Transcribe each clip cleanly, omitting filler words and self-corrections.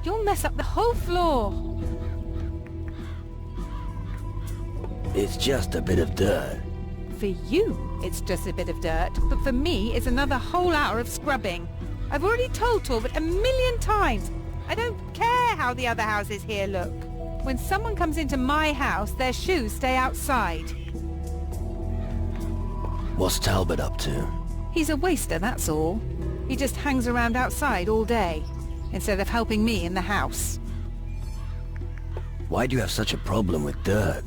You'll mess up the whole floor. It's just a bit of dirt. For you, it's just a bit of dirt, but for me, it's another whole hour of scrubbing. I've already told Talbot 1,000,000 times. I don't care how the other houses here look. When someone comes into my house, their shoes stay outside. What's Talbot up to? He's a waster, that's all. He just hangs around outside all day, instead of helping me in the house. Why do you have such a problem with dirt?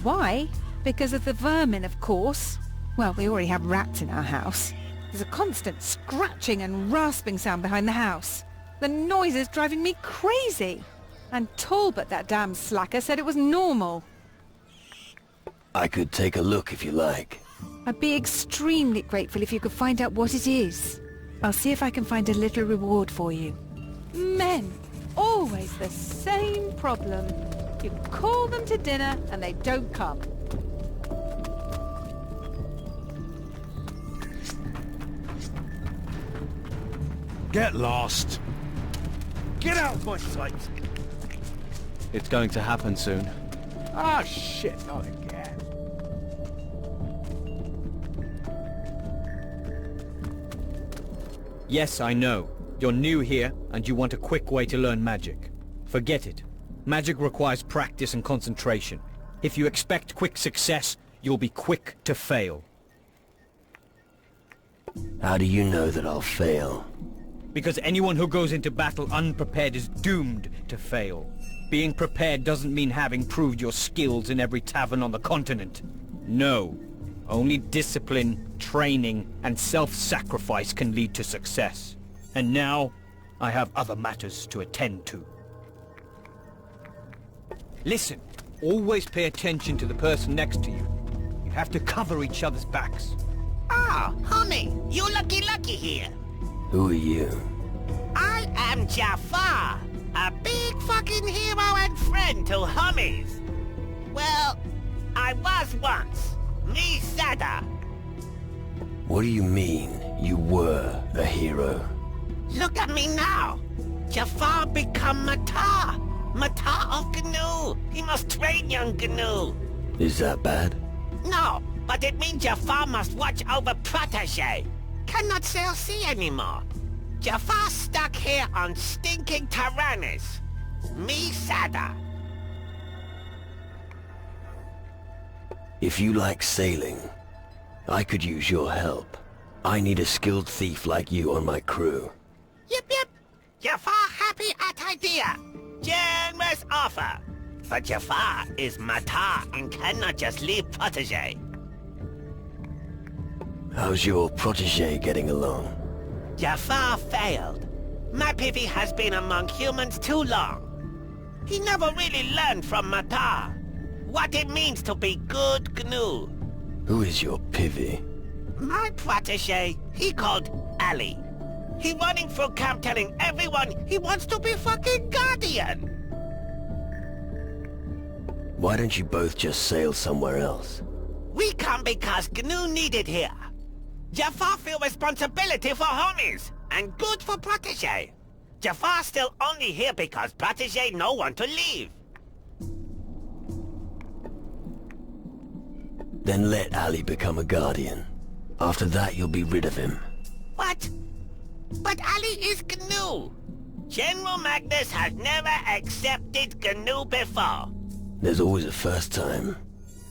Why? Because of the vermin, of course. Well, we already have rats in our house. There's a constant scratching and rasping sound behind the house. The noise is driving me crazy. And Talbot, that damn slacker, said it was normal. I could take a look if you like. I'd be extremely grateful if you could find out what it is. I'll see if I can find a little reward for you. Men, always the same problem. You call them to dinner and they don't come. Get lost! Get out of my sight! It's going to happen soon. Ah, shit, not again. Yes, I know. You're new here, and you want a quick way to learn magic. Forget it. Magic requires practice and concentration. If you expect quick success, you'll be quick to fail. How do you know that I'll fail? Because anyone who goes into battle unprepared is doomed to fail. Being prepared doesn't mean having proved your skills in every tavern on the continent. No. Only discipline, training, and self-sacrifice can lead to success. And now, I have other matters to attend to. Listen, always pay attention to the person next to you. You have to cover each other's backs. Oh, homie, you lucky here. Who are you? I am Jafar, a big fucking hero and friend to homies. Well, I was once. Me Sada. What do you mean, you were a hero? Look at me now. Jafar become Matar. Matar of Gnu. He must train young Gnu. Is that bad? No, but it means Jafar must watch over protege. Cannot sail sea anymore. Jafar stuck here on stinking Tyrannus. Me Sada. If you like sailing, I could use your help. I need a skilled thief like you on my crew. Yep. Jafar happy at idea. Generous offer. But Jafar is Matar and cannot just leave protege. How's your protege getting along? Jafar failed. My pivy has been among humans too long. He never really learned from Matar what it means to be good Gnu. Who is your pivy? My protege, he called Ali. He running through camp telling everyone he wants to be fucking Guardian. Why don't you both just sail somewhere else? We come because Gnu needed here. Jafar feel responsibility for homies, and good for protege. Jafar still only here because protege no want to leave. Then let Ali become a guardian. After that, you'll be rid of him. What? But Ali is Gnu. General Magnus has never accepted Gnu before. There's always a first time.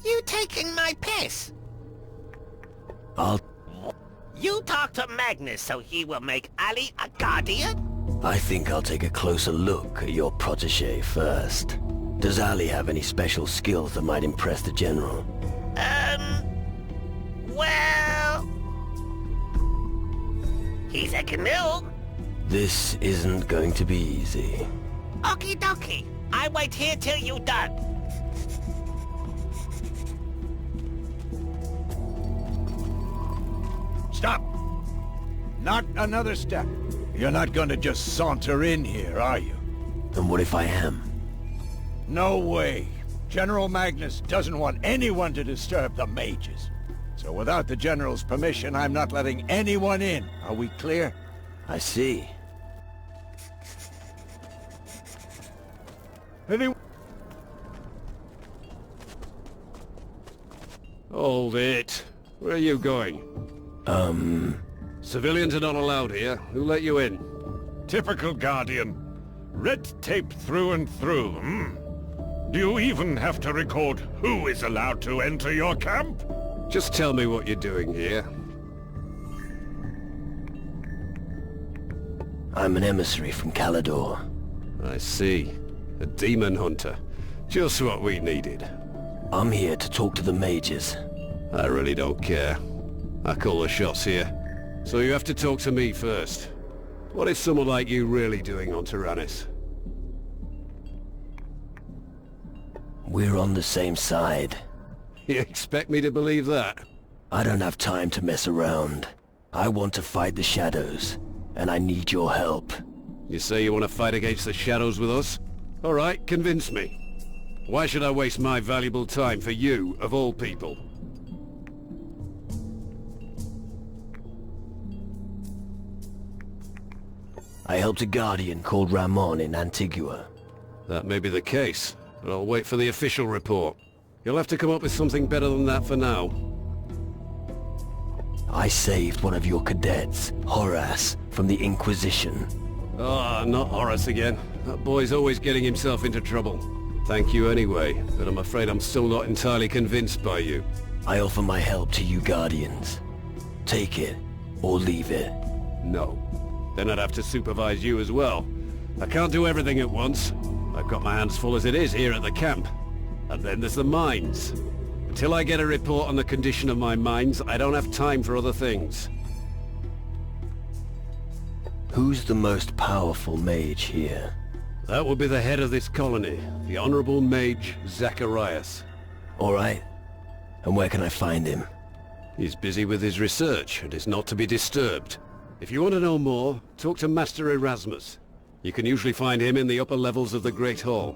You taking my piss? You talk to Magnus so he will make Ali a guardian? I think I'll take a closer look at your protege first. Does Ali have any special skills that might impress the general? Well... he's a Gnu. This isn't going to be easy. Okie dokie. I wait here till you done. Stop! Not another step. You're not gonna just saunter in here, are you? And what if I am? No way. General Magnus doesn't want anyone to disturb the mages. So without the General's permission, I'm not letting anyone in. Are we clear? I see. Any... Hold it. Where are you going? Civilians are not allowed here. Who let you in? Typical Guardian. Red tape through and through, Do you even have to record who is allowed to enter your camp? Just tell me what you're doing here. I'm an emissary from Calador. I see. A demon hunter. Just what we needed. I'm here to talk to the mages. I really don't care. I call the shots here. So you have to talk to me first. What is someone like you really doing on Tyrannus? We're on the same side. You expect me to believe that? I don't have time to mess around. I want to fight the shadows, and I need your help. You say you want to fight against the shadows with us? All right, convince me. Why should I waste my valuable time for you, of all people? I helped a Guardian called Ramon in Antigua. That may be the case, but I'll wait for the official report. You'll have to come up with something better than that for now. I saved one of your cadets, Horace, from the Inquisition. Ah, not Horace again. That boy's always getting himself into trouble. Thank you anyway, but I'm afraid I'm still not entirely convinced by you. I offer my help to you Guardians. Take it, or leave it. No. Then I'd have to supervise you as well. I can't do everything at once. I've got my hands full as it is here at the camp. And then there's the mines. Until I get a report on the condition of my mines, I don't have time for other things. Who's the most powerful mage here? That would be the head of this colony, the Honorable Mage Zacharias. All right. And where can I find him? He's busy with his research and is not to be disturbed. If you want to know more, talk to Master Erasmus. You can usually find him in the upper levels of the Great Hall.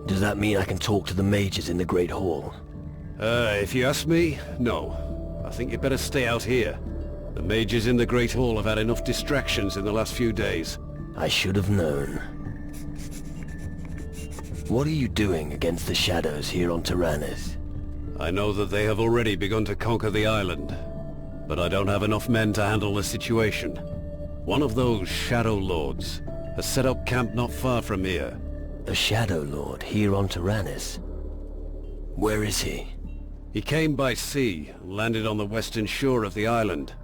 Does that mean I can talk to the mages in the Great Hall? If you ask me, no. I think you'd better stay out here. The mages in the Great Hall have had enough distractions in the last few days. I should have known. What are you doing against the shadows here on Tyrannus? I know that they have already begun to conquer the island, but I don't have enough men to handle the situation. One of those Shadow Lords has set up camp not far from here. A Shadow Lord here on Tyrannus? Where is he? He came by sea and landed on the western shore of the island.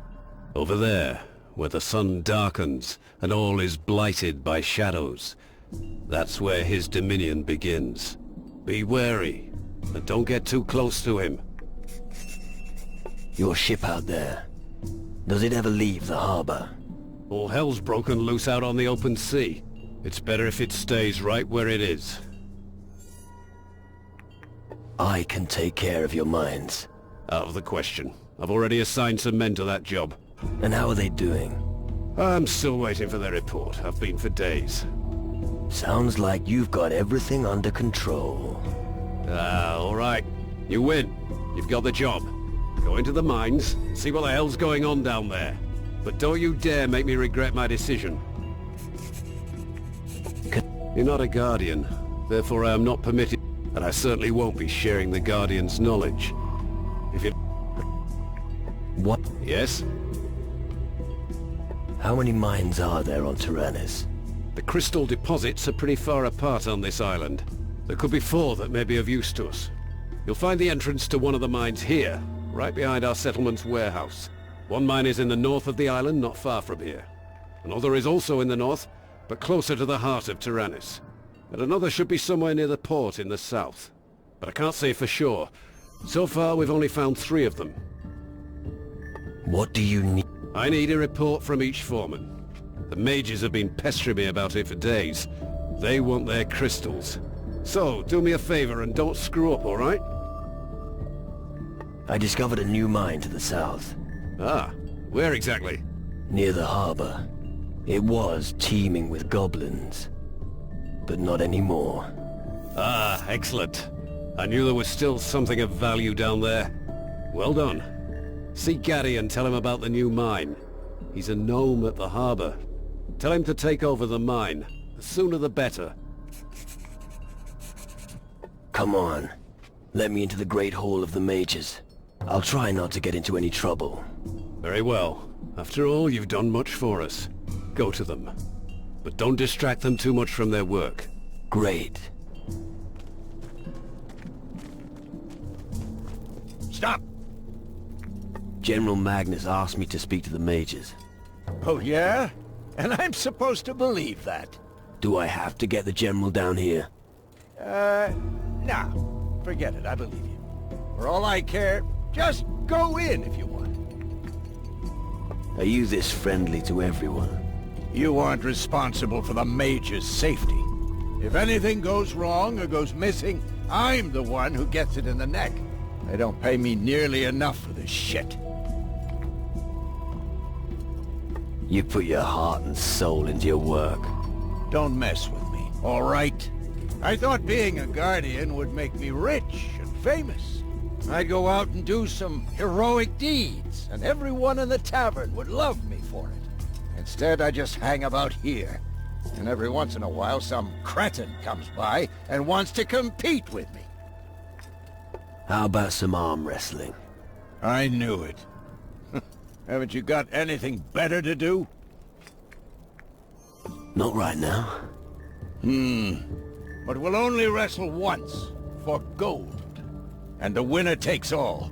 Over there, where the sun darkens and all is blighted by shadows. That's where his dominion begins. Be wary, and don't get too close to him. Your ship out there, does it ever leave the harbor? All hell's broken loose out on the open sea. It's better if it stays right where it is. I can take care of your mines. Out of the question. I've already assigned some men to that job. And how are they doing? I'm still waiting for their report. I've been for days. Sounds like you've got everything under control. All right. You win. You've got the job. Go into the mines, see what the hell's going on down there. But don't you dare make me regret my decision. You're not a Guardian, therefore I am not permitted, and I certainly won't be sharing the Guardian's knowledge. If you... What? Yes? How many mines are there on Tyrannus? The crystal deposits are pretty far apart on this island. There could be 4 that may be of use to us. You'll find the entrance to one of the mines here, right behind our settlement's warehouse. One mine is in the north of the island, not far from here. Another is also in the north, but closer to the heart of Tyrannus. And another should be somewhere near the port in the south. But I can't say for sure. So far, we've only found 3 of them. What do you need? I need a report from each foreman. The mages have been pestering me about it for days. They want their crystals. So, do me a favor and don't screw up, all right? I discovered a new mine to the south. Ah, where exactly? Near the harbor. It was teeming with goblins. But not anymore. Ah, excellent. I knew there was still something of value down there. Well done. See Gaddy and tell him about the new mine. He's a gnome at the harbor. Tell him to take over the mine. The sooner the better. Come on. Let me into the Great Hall of the Mages. I'll try not to get into any trouble. Very well. After all, you've done much for us. Go to them. But don't distract them too much from their work. Great. Stop! General Magnus asked me to speak to the mages. Oh, yeah? And I'm supposed to believe that? Do I have to get the General down here? Nah. Forget it, I believe you. For all I care, just go in if you want. Are you this friendly to everyone? You aren't responsible for the mage's safety. If anything goes wrong or goes missing, I'm the one who gets it in the neck. They don't pay me nearly enough for this shit. You put your heart and soul into your work. Don't mess with me, all right? I thought being a guardian would make me rich and famous. I'd go out and do some heroic deeds, and everyone in the tavern would love me for it. Instead, I just hang about here. And every once in a while, some cretin comes by and wants to compete with me. How about some arm wrestling? I knew it. Haven't you got anything better to do? Not right now. But we'll only wrestle once, for gold. And the winner takes all.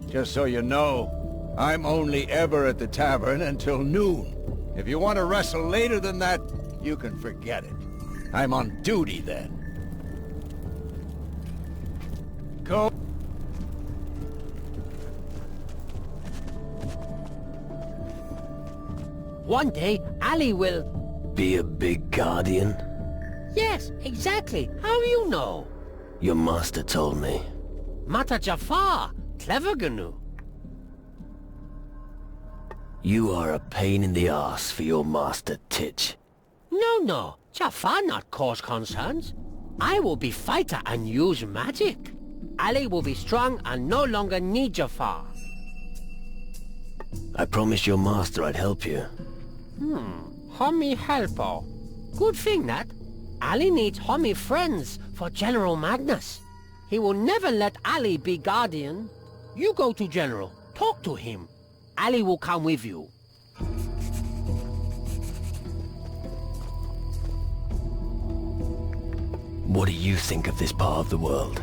Just so you know, I'm only ever at the tavern until noon. If you want to wrestle later than that, you can forget it. I'm on duty then. Go. One day, Ali will... Be a big guardian? Yes, exactly. How you know? Your master told me. Mata Jafar, clever Gnu. You are a pain in the ass for your master, Titch. No. Jafar not cause concerns. I will be fighter and use magic. Ali will be strong and no longer need Jafar. I promised your master I'd help you. Homie helper. Good thing that. Ali needs homie friends for General Magnus. He will never let Ali be guardian. You go to General. Talk to him. Ali will come with you. What do you think of this part of the world?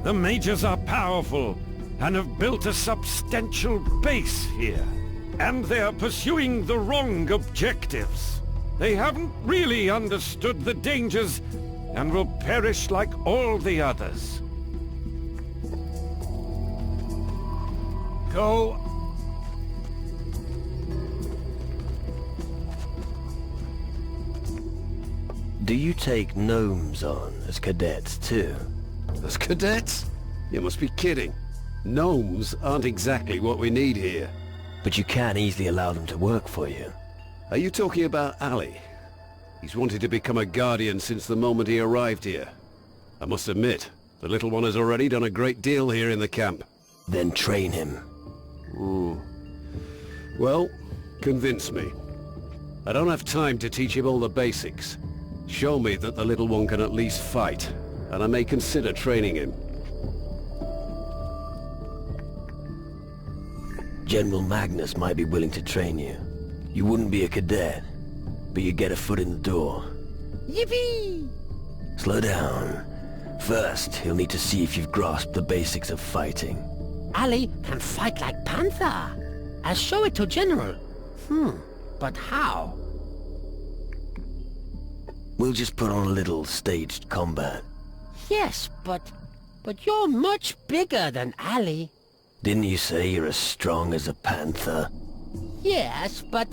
The mages are powerful and have built a substantial base here. And they are pursuing the wrong objectives. They haven't really understood the dangers and will perish like all the others. Go. Do you take gnomes on as cadets too? As cadets? You must be kidding. Gnomes aren't exactly what we need here. But you can easily allow them to work for you. Are you talking about Ali? He's wanted to become a guardian since the moment he arrived here. I must admit, the little one has already done a great deal here in the camp. Then train him. Well, convince me. I don't have time to teach him all the basics. Show me that the little one can at least fight, and I may consider training him. General Magnus might be willing to train you. You wouldn't be a cadet, but you'd get a foot in the door. Yippee! Slow down. First, he'll need to see if you've grasped the basics of fighting. Ali can fight like Panther. I'll show it to General. But how? We'll just put on a little staged combat. Yes, but you're much bigger than Ali. Didn't you say you're as strong as a panther? Yes, but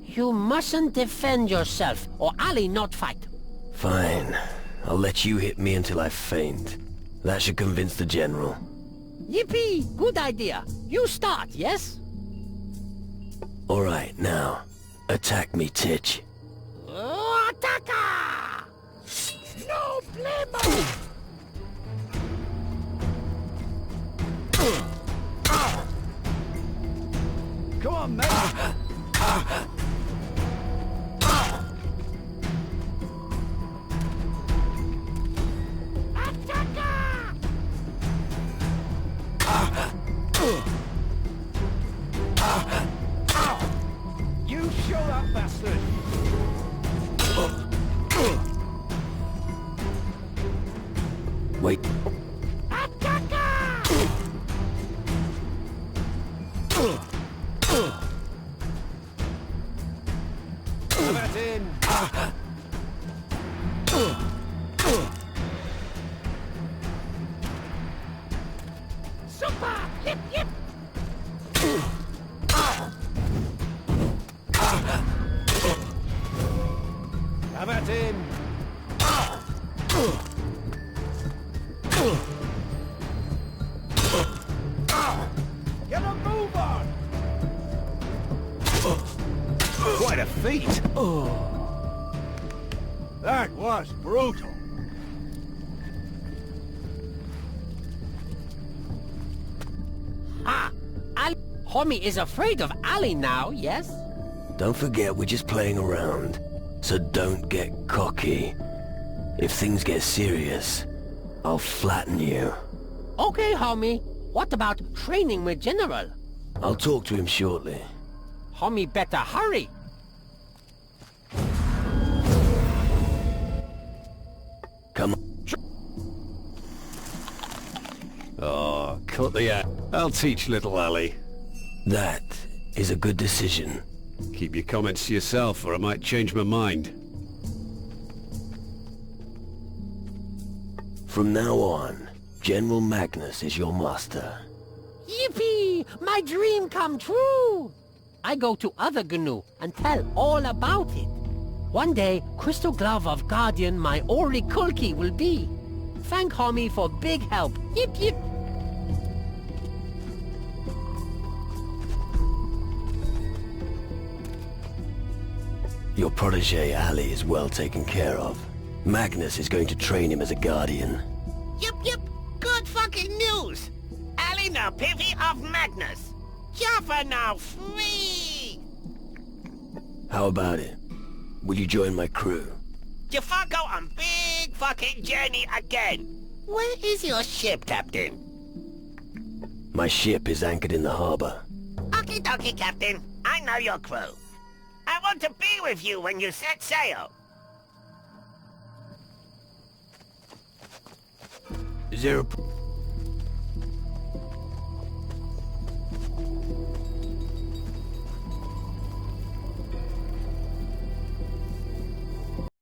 you mustn't defend yourself, or Ali not fight. Fine. I'll let you hit me until I faint. That should convince the General. Yippee! Good idea. You start, yes? Alright, now. Attack me, Titch. Ataka! No blemo! Come on, mate. Wait. Let in. Super! Yip, yip! Have it in. Get a move on! Quite a feat. That was brutal. Homie is afraid of Ali now, yes? Don't forget we're just playing around. So don't get cocky. If things get serious, I'll flatten you. Okay, homie. What about training with General? I'll talk to him shortly. Homie better hurry. Come on. Oh, cut the act. I'll teach little Ali. That is a good decision. Keep your comments to yourself, or I might change my mind. From now on, General Magnus is your master. Yippee! My dream come true! I go to other GNU and tell all about it. One day, Crystal Glove of Guardian my Ori Kulki will be. Thank homie for big help. Yip yip! Your protege Ali is well taken care of. Magnus is going to train him as a guardian. Yip yip! Good fucking news! Ali now Pivy of Magnus. Jaffa now free! How about it? Will you join my crew? Jaffa go on big fucking journey again. Where is your ship, Captain? My ship is anchored in the harbor. Okie dokie, Captain. I know your crew. I want to be with you when you set sail. Is there a